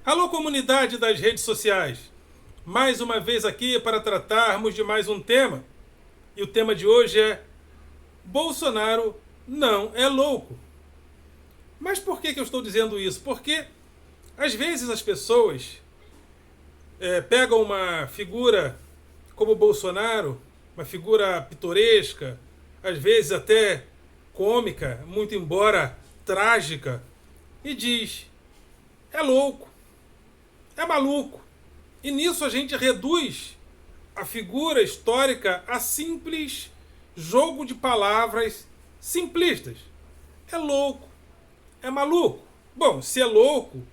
Alô, comunidade das redes sociais! Mais uma vez aqui para tratarmos de mais um tema. E o tema de hoje é: Bolsonaro não é louco. Mas por que eu estou dizendo isso? Porque às vezes as pessoas pegam uma figura como Bolsonaro, uma figura pitoresca, às vezes até cômica, muito embora trágica, e diz: é louco, é maluco. E nisso a gente reduz a figura histórica a simples jogo de palavras simplistas. É louco, é maluco. Bom, se é louco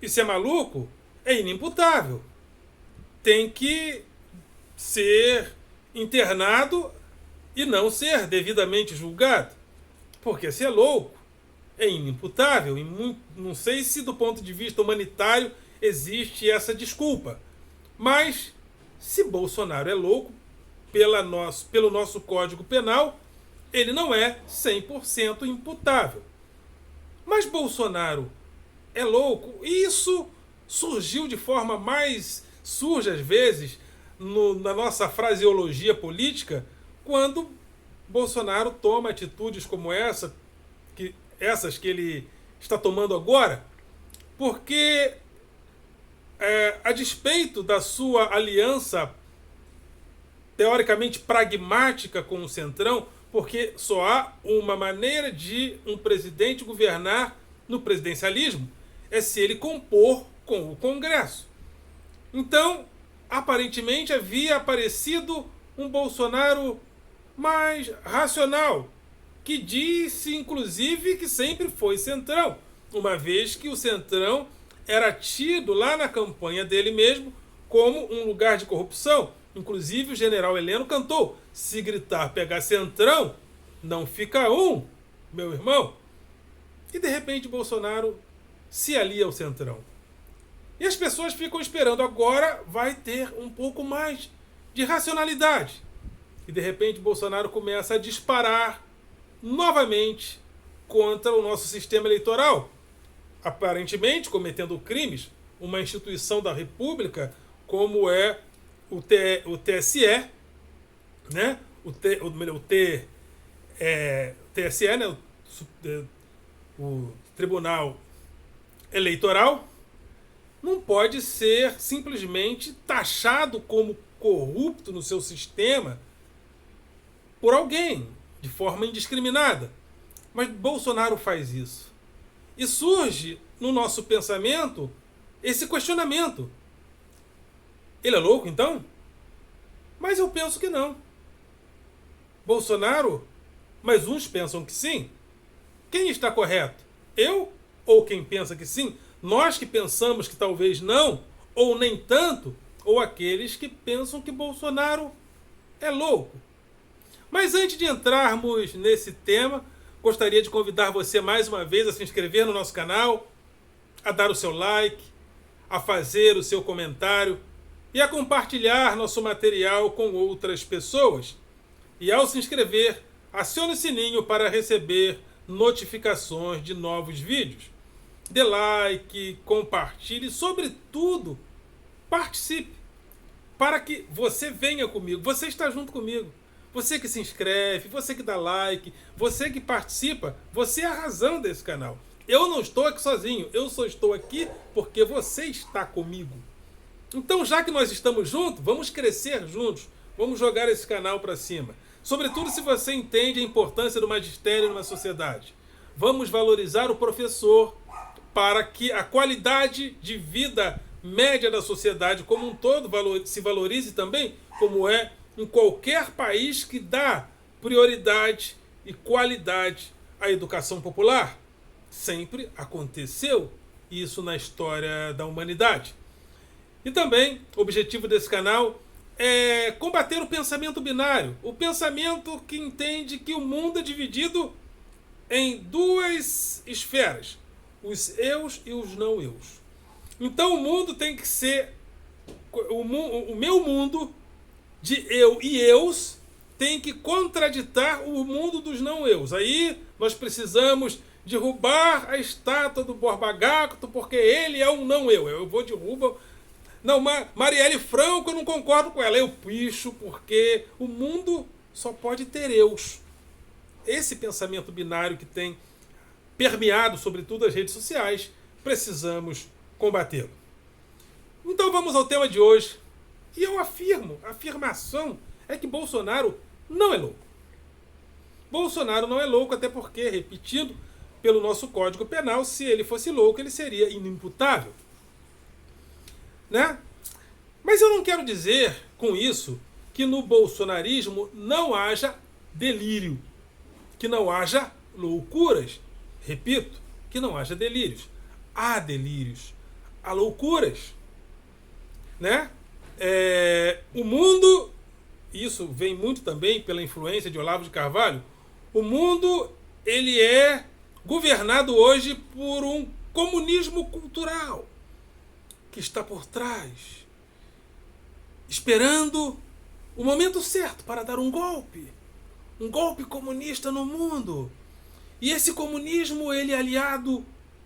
e se é maluco, é inimputável. Tem que ser internado e não ser devidamente julgado. Porque se é louco, é inimputável. E não sei se do ponto de vista humanitário existe essa desculpa. Mas se Bolsonaro é louco, pelo nosso Código Penal, ele não é 100% imputável. Mas Bolsonaro é louco? E isso surgiu de forma mais surge às vezes na nossa fraseologia política, quando Bolsonaro toma atitudes como essas que ele está tomando agora, porque a despeito da sua aliança teoricamente pragmática com o Centrão, porque só há uma maneira de um presidente governar no presidencialismo, é se ele compor com o Congresso. Então, aparentemente havia aparecido um Bolsonaro mais racional, que disse inclusive que sempre foi Centrão, uma vez que o Centrão era tido lá na campanha dele mesmo como um lugar de corrupção. Inclusive o general Heleno cantou: se gritar pegar Centrão, não fica um, meu irmão. E de repente Bolsonaro se alia ao Centrão. E as pessoas ficam esperando, agora vai ter um pouco mais de racionalidade. E de repente Bolsonaro começa a disparar novamente contra o nosso sistema eleitoral, aparentemente cometendo crimes, uma instituição da República como é o TSE, né? O TSE, né? O Tribunal Eleitoral, não pode ser simplesmente taxado como corrupto no seu sistema por alguém, de forma indiscriminada. Mas Bolsonaro faz isso. E surge no nosso pensamento esse questionamento: ele é louco então? Mas eu penso que não. Bolsonaro, mas uns pensam que sim. Quem está correto? Eu ou quem pensa que sim? Nós que pensamos que talvez não, ou nem tanto, ou aqueles que pensam que Bolsonaro é louco? Mas antes de entrarmos nesse tema, gostaria de convidar você mais uma vez a se inscrever no nosso canal, a dar o seu like, a fazer o seu comentário e a compartilhar nosso material com outras pessoas. E ao se inscrever, acione o sininho para receber notificações de novos vídeos. Dê like, compartilhe e, sobretudo, participe, para que você venha comigo. Você está junto comigo. Você que se inscreve, você que dá like, você que participa, você é a razão desse canal. Eu não estou aqui sozinho, eu só estou aqui porque você está comigo. Então, já que nós estamos juntos, vamos crescer juntos, vamos jogar esse canal para cima. Sobretudo se você entende a importância do magistério numa sociedade. Vamos valorizar o professor para que a qualidade de vida média da sociedade como um todo se valorize também, como é em qualquer país que dá prioridade e qualidade à educação popular. Sempre aconteceu isso na história da humanidade. E também, o objetivo desse canal é combater o pensamento binário, o pensamento que entende que o mundo é dividido em duas esferas, os eus e os não eus. Então o mundo tem que ser, o meu mundo de eu e eus tem que contraditar o mundo dos não eus. Aí nós precisamos derrubar a estátua do Borba Gato porque ele é um não eu. Eu vou derrubar. Não, Marielle Franco, eu não concordo com ela. Eu picho porque o mundo só pode ter eus. Esse pensamento binário que tem permeado, sobretudo, as redes sociais, precisamos combatê-lo. Então vamos ao tema de hoje. E eu afirmo, a afirmação é que Bolsonaro não é louco. Bolsonaro não é louco, até porque, repetindo, pelo nosso Código Penal, se ele fosse louco, ele seria inimputável. Né? Mas eu não quero dizer com isso que no bolsonarismo não haja delírio, que não haja loucuras. Repito, que não haja delírios. Há delírios, há loucuras. Né? O mundo, isso vem muito também pela influência de Olavo de Carvalho, o mundo ele é governado hoje por um comunismo cultural que está por trás, esperando o momento certo para dar um golpe comunista no mundo. E esse comunismo ele é aliado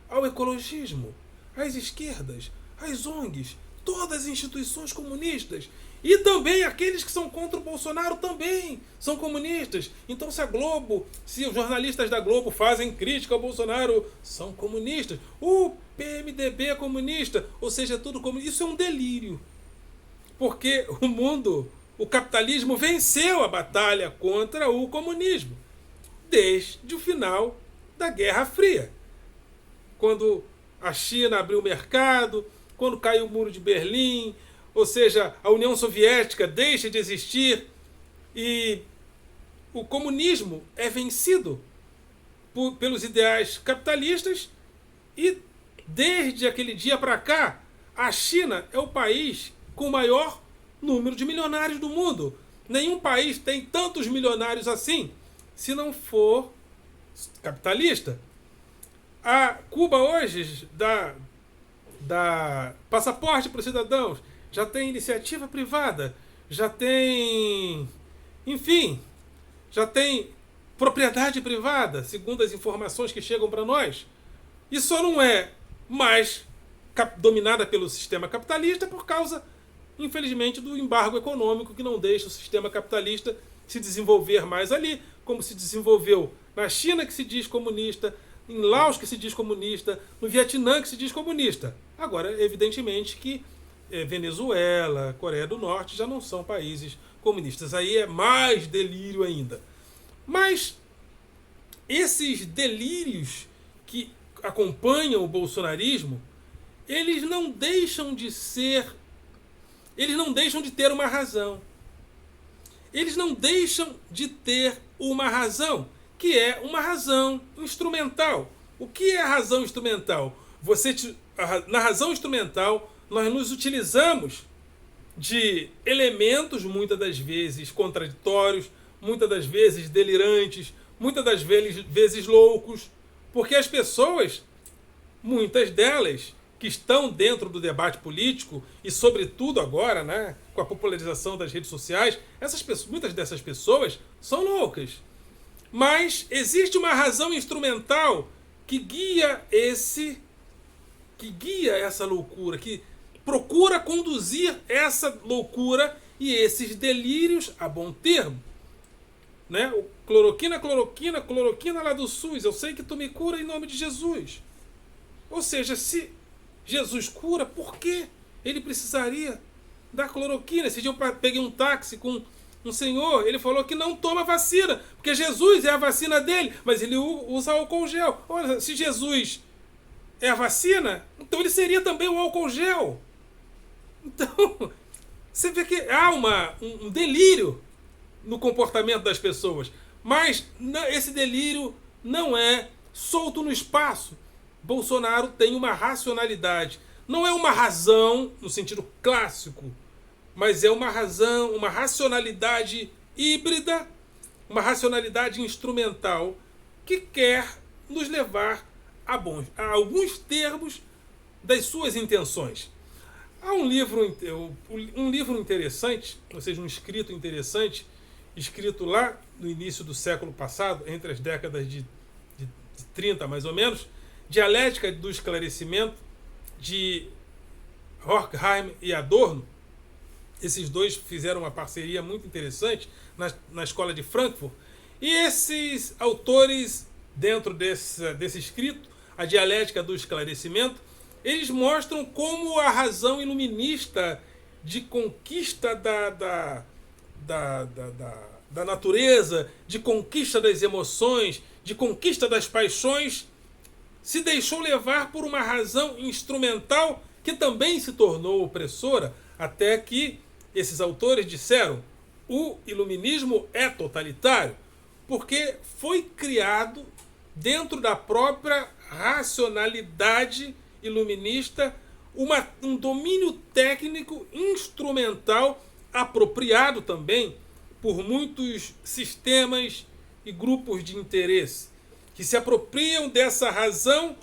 ao ecologismo, às esquerdas, às ONGs, todas as instituições comunistas. E também aqueles que são contra o Bolsonaro também são comunistas. Então se os jornalistas da Globo fazem crítica ao Bolsonaro, são comunistas. O PMDB é comunista, ou seja, tudo comunista. Isso é um delírio. Porque o capitalismo venceu a batalha contra o comunismo desde o final da Guerra Fria. Quando a China abriu o mercado, quando caiu o Muro de Berlim, ou seja, a União Soviética deixa de existir e o comunismo é vencido pelos ideais capitalistas e desde aquele dia para cá, a China é o país com o maior número de milionários do mundo. Nenhum país tem tantos milionários assim, se não for capitalista. A Cuba hoje dá passaporte para os cidadãos, já tem iniciativa privada, já tem, enfim, já tem propriedade privada, segundo as informações que chegam para nós. E só não é mais dominada pelo sistema capitalista por causa, infelizmente, do embargo econômico que não deixa o sistema capitalista se desenvolver mais ali, como se desenvolveu na China, que se diz comunista, em Laos, que se diz comunista, no Vietnã, que se diz comunista. Agora, evidentemente que Venezuela, Coreia do Norte já não são países comunistas. Aí é mais delírio ainda. Mas esses delírios que acompanham o bolsonarismo, eles não deixam de ter uma razão. Eles não deixam de ter uma razão, que é uma razão instrumental. O que é a razão instrumental? Na razão instrumental, nós nos utilizamos de elementos, muitas das vezes contraditórios, muitas das vezes delirantes, muitas das vezes loucos, porque as pessoas, muitas delas, que estão dentro do debate político e, sobretudo agora, né, com a popularização das redes sociais, muitas dessas pessoas são loucas. Mas existe uma razão instrumental que guia essa loucura, que procura conduzir essa loucura e esses delírios a bom termo. Né? O cloroquina lá do SUS, eu sei que tu me cura em nome de Jesus. Ou seja, se Jesus cura, por que ele precisaria da cloroquina? Esse dia eu peguei um táxi com um senhor, ele falou que não toma vacina, porque Jesus é a vacina dele, mas ele usa álcool gel. Olha, se Jesus é a vacina, então ele seria também o álcool gel. Então, você vê que há um delírio no comportamento das pessoas, mas esse delírio não é solto no espaço. Bolsonaro tem uma racionalidade. Não é uma razão no sentido clássico, mas é uma razão, uma racionalidade híbrida, uma racionalidade instrumental que quer nos levar a alguns termos das suas intenções. Há um livro interessante, ou seja, um escrito interessante, escrito lá no início do século passado, entre as décadas de 30 mais ou menos, Dialética do Esclarecimento, de Horkheim e Adorno. Esses dois fizeram uma parceria muito interessante na escola de Frankfurt. E esses autores, dentro desse escrito, a Dialética do Esclarecimento, eles mostram como a razão iluminista de conquista da natureza, de conquista das emoções, de conquista das paixões, se deixou levar por uma razão instrumental que também se tornou opressora, até que esses autores disseram: o iluminismo é totalitário, porque foi criado dentro da própria racionalidade iluminista um domínio técnico instrumental apropriado também por muitos sistemas e grupos de interesse que se apropriam dessa razão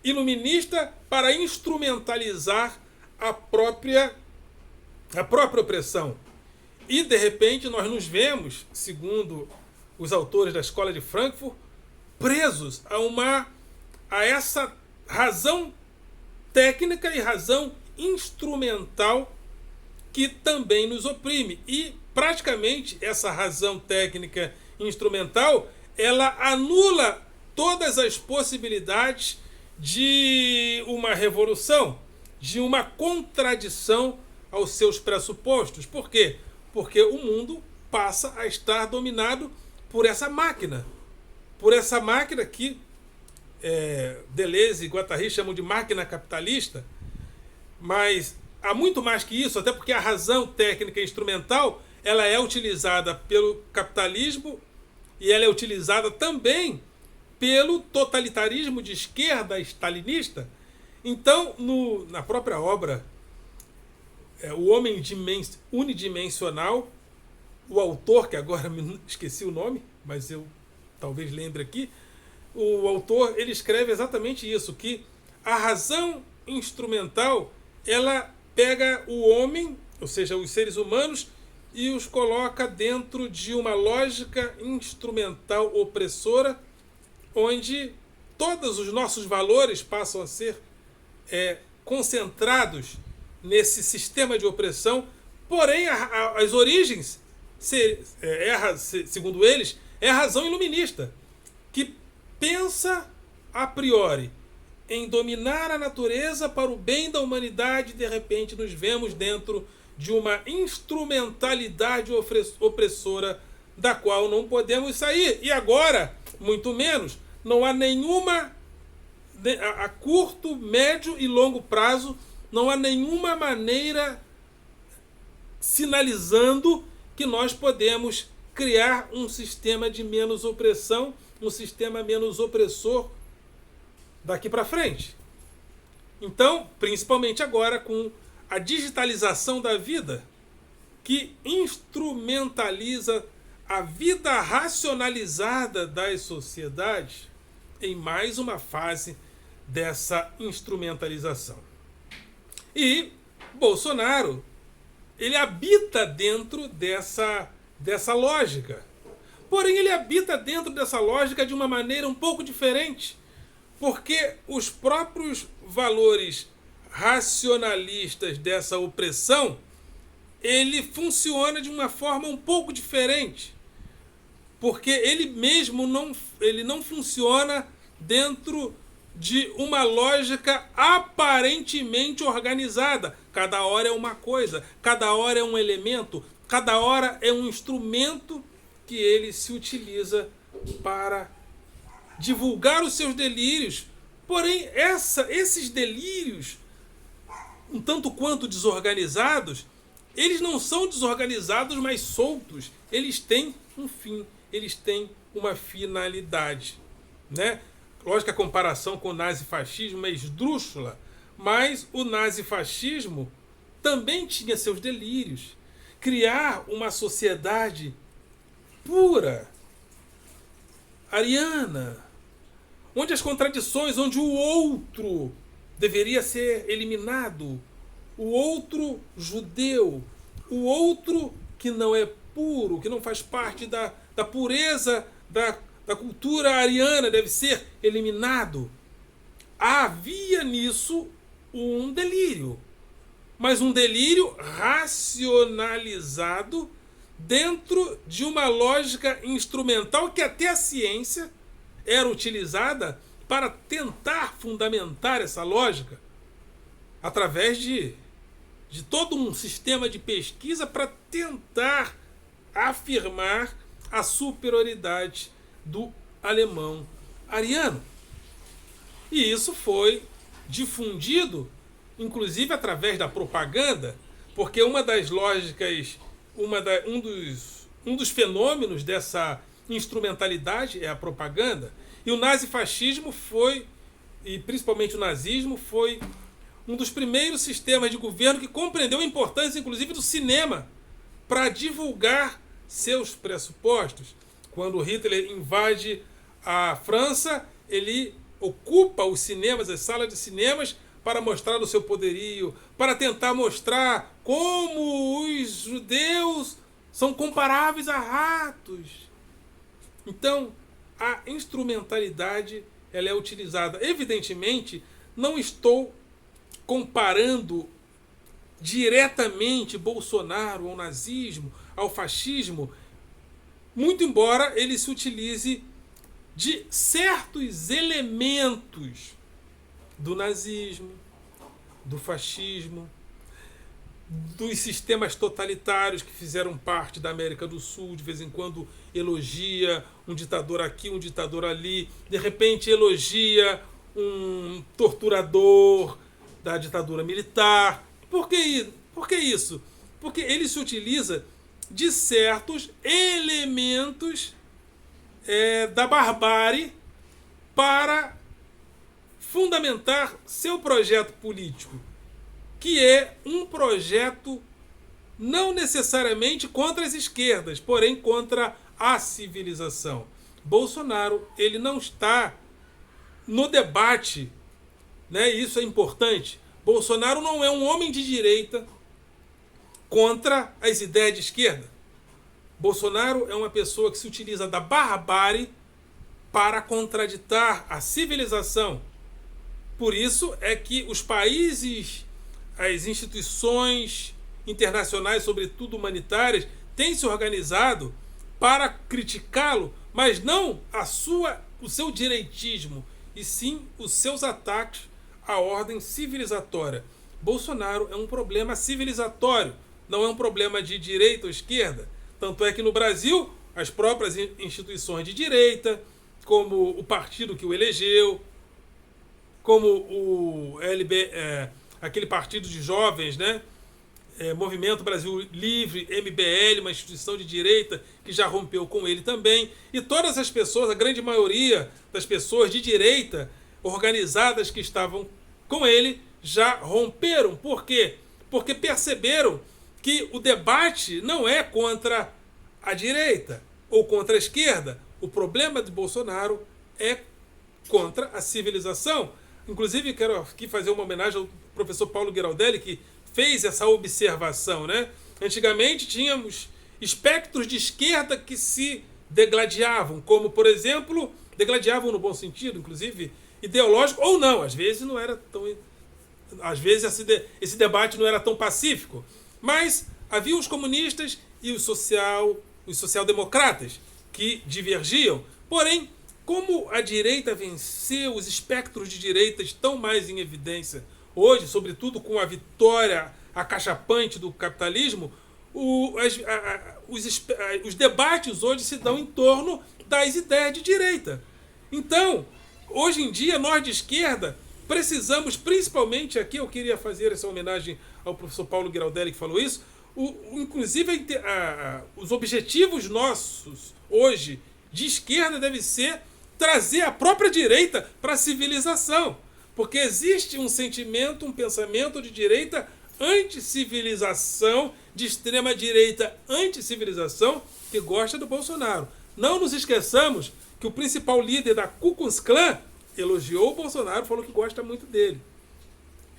iluminista para instrumentalizar a própria opressão. E, de repente, nós nos vemos, segundo os autores da Escola de Frankfurt, presos a essa razão técnica e razão instrumental que também nos oprime. E, praticamente, essa razão técnica e instrumental, ela anula todas as possibilidades de uma revolução, de uma contradição aos seus pressupostos. Por quê? Porque o mundo passa a estar dominado por essa máquina. Por essa máquina que Deleuze e Guattari chamam de máquina capitalista. Mas há muito mais que isso, até porque a razão técnica e instrumental ela é utilizada pelo capitalismo e ela é utilizada também pelo totalitarismo de esquerda stalinista. Então, na própria obra, O Homem Unidimensional, o autor, que agora me esqueci o nome, mas eu talvez lembre aqui, o autor ele escreve exatamente isso, que a razão instrumental ela pega o homem, ou seja, os seres humanos, e os coloca dentro de uma lógica instrumental opressora, onde todos os nossos valores passam a ser concentrados nesse sistema de opressão. Porém, as origens, segundo eles, é a razão iluminista, que pensa a priori em dominar a natureza para o bem da humanidade. De repente nos vemos dentro de uma instrumentalidade opressora da qual não podemos sair. E agora, muito menos, não há nenhuma, a curto, médio e longo prazo, não há nenhuma maneira sinalizando que nós podemos criar um sistema de menos opressão, um sistema menos opressor daqui para frente. Então, principalmente agora com a digitalização da vida, que instrumentaliza a vida racionalizada das sociedades em mais uma fase dessa instrumentalização. E Bolsonaro, ele habita dentro dessa lógica. Porém, ele habita dentro dessa lógica de uma maneira um pouco diferente, porque os próprios valores racionalistas dessa opressão, ele funciona de uma forma um pouco diferente, porque ele mesmo não funciona dentro de uma lógica aparentemente organizada. Cada hora é uma coisa, cada hora é um elemento, cada hora é um instrumento que ele se utiliza para divulgar os seus delírios. Porém, esses delírios, um tanto quanto desorganizados, eles não são desorganizados, mas soltos. Eles têm um fim, eles têm uma finalidade, né? Lógico que a comparação com o nazifascismo é esdrúxula, mas o nazifascismo também tinha seus delírios. Criar uma sociedade pura, ariana, onde as contradições, onde o outro deveria ser eliminado, o outro judeu, o outro que não é puro, que não faz parte da pureza da cultura ariana deve ser eliminado. Havia nisso um delírio, mas um delírio racionalizado dentro de uma lógica instrumental que até a ciência era utilizada para tentar fundamentar essa lógica através de todo um sistema de pesquisa para tentar afirmar a superioridade do alemão ariano. E isso foi difundido, inclusive através da propaganda, porque uma das lógicas, um dos fenômenos dessa instrumentalidade é a propaganda. E o nazifascismo foi, e principalmente o nazismo, foi um dos primeiros sistemas de governo que compreendeu a importância, inclusive, do cinema para divulgar seus pressupostos. Quando Hitler invade a França, ele ocupa os cinemas, as salas de cinemas, para mostrar o seu poderio, para tentar mostrar como os judeus são comparáveis a ratos. Então, a instrumentalidade ela é utilizada. Evidentemente, não estou comparando diretamente Bolsonaro ao nazismo, ao fascismo, muito embora ele se utilize de certos elementos do nazismo, do fascismo, dos sistemas totalitários que fizeram parte da América do Sul, de vez em quando elogia um ditador aqui, um ditador ali, de repente elogia um torturador da ditadura militar. Por que isso? Porque ele se utiliza de certos elementos da barbárie para fundamentar seu projeto político, que é um projeto não necessariamente contra as esquerdas, porém contra a civilização. Bolsonaro, ele não está no debate, né? Isso é importante. Bolsonaro não é um homem de direita contra as ideias de esquerda. Bolsonaro é uma pessoa que se utiliza da barbárie para contraditar a civilização. Por isso é que os países, as instituições internacionais, sobretudo humanitárias, têm se organizado para criticá-lo, mas não o seu direitismo, e sim os seus ataques à ordem civilizatória. Bolsonaro é um problema civilizatório, não é um problema de direita ou esquerda. Tanto é que no Brasil, as próprias instituições de direita, como o partido que o elegeu, como o aquele partido de jovens, né? Movimento Brasil Livre, MBL, uma instituição de direita que já rompeu com ele também. E todas as pessoas, a grande maioria das pessoas de direita organizadas que estavam com ele, já romperam. Por quê? Porque perceberam que o debate não é contra a direita ou contra a esquerda. O problema de Bolsonaro é contra a civilização. Inclusive, quero aqui fazer uma homenagem ao professor Paulo Giraldelli, que fez essa observação, né? Antigamente tínhamos espectros de esquerda que se degladiavam, como, por exemplo, degladiavam no bom sentido, inclusive ideológico, ou não, às vezes não era tão... Às vezes esse debate não era tão pacífico, mas havia os comunistas e os social-democratas que divergiam. Porém, como a direita venceu, os espectros de direita estão mais em evidência hoje, sobretudo com a vitória acachapante do capitalismo, os debates hoje se dão em torno das ideias de direita. Então, hoje em dia, nós de esquerda precisamos, principalmente aqui, eu queria fazer essa homenagem ao professor Paulo Giraldelli que falou isso, inclusive os objetivos nossos hoje de esquerda devem ser trazer a própria direita para a civilização. Porque existe um sentimento, um pensamento de direita anti-civilização, de extrema-direita anti-civilização, que gosta do Bolsonaro. Não nos esqueçamos que o principal líder da Ku Klux Klan elogiou o Bolsonaro, falou que gosta muito dele.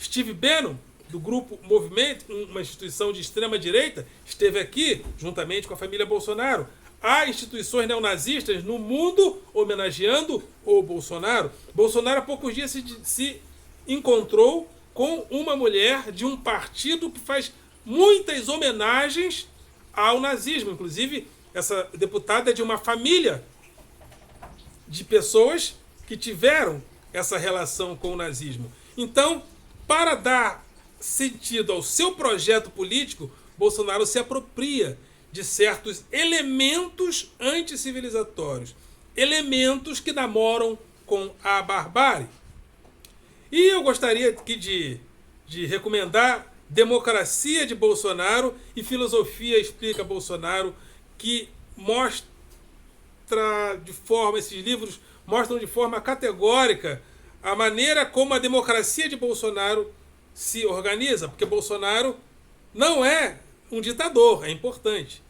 Steve Bannon, do grupo Movimento, uma instituição de extrema-direita, esteve aqui, juntamente com a família Bolsonaro. há instituições neonazistas no mundo homenageando o Bolsonaro. Bolsonaro há poucos dias se encontrou com uma mulher de um partido que faz muitas homenagens ao nazismo. Inclusive, essa deputada é de uma família de pessoas que tiveram essa relação com o nazismo. Então, para dar sentido ao seu projeto político, Bolsonaro se apropria de certos elementos anticivilizatórios, elementos que namoram com a barbárie. E eu gostaria aqui de recomendar Democracia de Bolsonaro e Filosofia Explica Bolsonaro, que esses livros mostram de forma categórica a maneira como a democracia de Bolsonaro se organiza, porque Bolsonaro não é um ditador, é importante.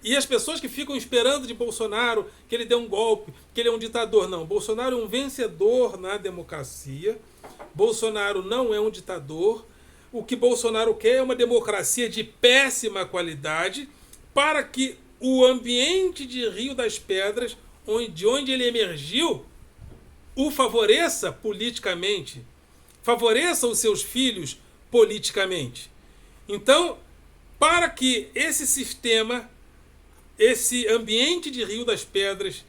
E as pessoas que ficam esperando de Bolsonaro que ele dê um golpe, que ele é um ditador, não. Bolsonaro é um vencedor na democracia. Bolsonaro não é um ditador. O que Bolsonaro quer é uma democracia de péssima qualidade para que o ambiente de Rio das Pedras, de onde ele emergiu, o favoreça politicamente, favoreça os seus filhos politicamente. Então, para que esse sistema, esse ambiente de Rio das Pedras,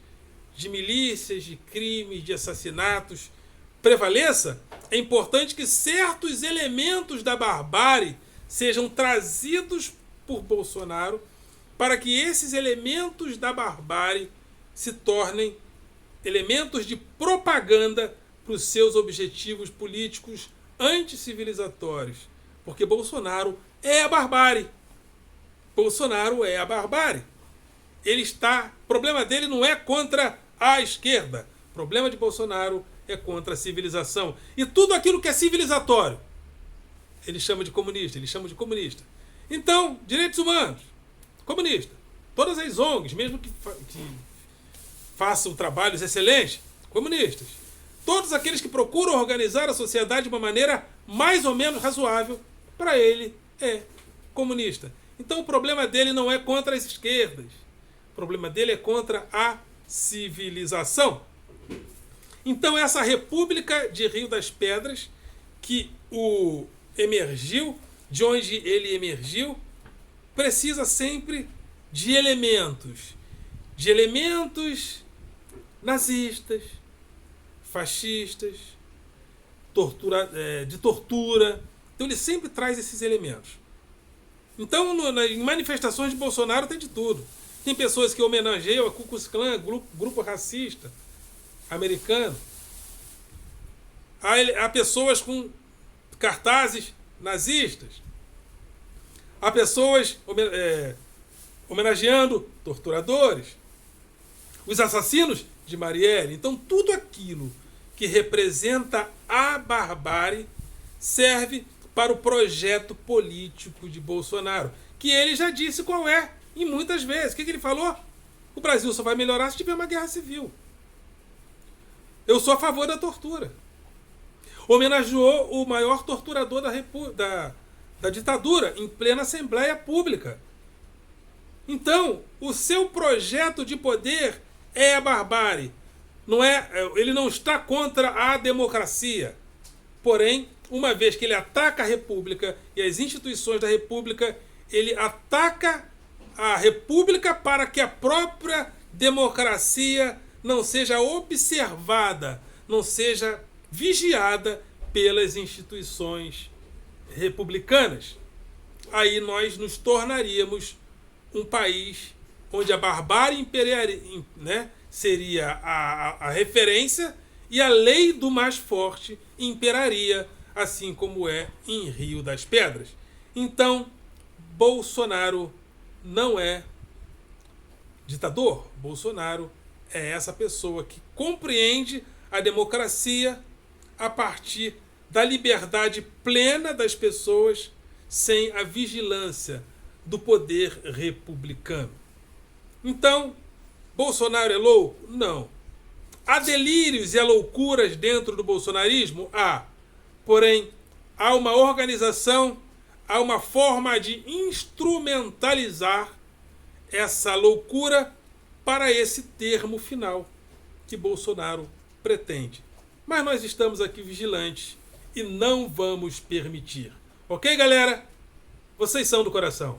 de milícias, de crimes, de assassinatos, prevaleça, é importante que certos elementos da barbárie sejam trazidos por Bolsonaro para que esses elementos da barbárie se tornem elementos de propaganda para os seus objetivos políticos anticivilizatórios. Porque Bolsonaro é a barbárie. Bolsonaro é a barbárie. O problema dele não é contra a esquerda. O problema de Bolsonaro é contra a civilização. E tudo aquilo que é civilizatório, ele chama de comunista, ele chama de comunista. Então, direitos humanos, comunista. Todas as ONGs, mesmo que façam trabalhos excelentes, comunistas. Todos aqueles que procuram organizar a sociedade de uma maneira mais ou menos razoável, para ele é comunista. Então o problema dele não é contra as esquerdas. O problema dele é contra a civilização. Então essa República de Rio das Pedras, que emergiu, de onde ele emergiu, precisa sempre de elementos nazistas, fascistas, de tortura. Então ele sempre traz esses elementos. Então, em manifestações de Bolsonaro tem de tudo. Tem pessoas que homenageiam a Ku Klux Klan, grupo racista americano. Há pessoas com cartazes nazistas. Há pessoas homenageando torturadores. Os assassinos de Marielle. Então, tudo aquilo que representa a barbárie serve para o projeto político de Bolsonaro, que ele já disse qual é, e muitas vezes. O que ele falou? O Brasil só vai melhorar se tiver uma guerra civil. Eu sou a favor da tortura. Homenageou o maior torturador da ditadura em plena Assembleia Pública. Então, o seu projeto de poder é a barbárie. Ele não está contra a democracia. Porém, uma vez que ele ataca a República e as instituições da República, ele ataca a República para que a própria democracia não seja observada, não seja vigiada pelas instituições republicanas. Aí nós nos tornaríamos um país onde a barbárie seria a referência e a lei do mais forte imperaria, assim como é em Rio das Pedras. Então, Bolsonaro não é ditador. Bolsonaro é essa pessoa que compreende a democracia a partir da liberdade plena das pessoas sem a vigilância do poder republicano. Então, Bolsonaro é louco? Não. Há delírios e há loucuras dentro do bolsonarismo? Há. Porém, há uma organização, há uma forma de instrumentalizar essa loucura para esse termo final que Bolsonaro pretende. Mas nós estamos aqui vigilantes e não vamos permitir. Ok, galera? Vocês são do coração.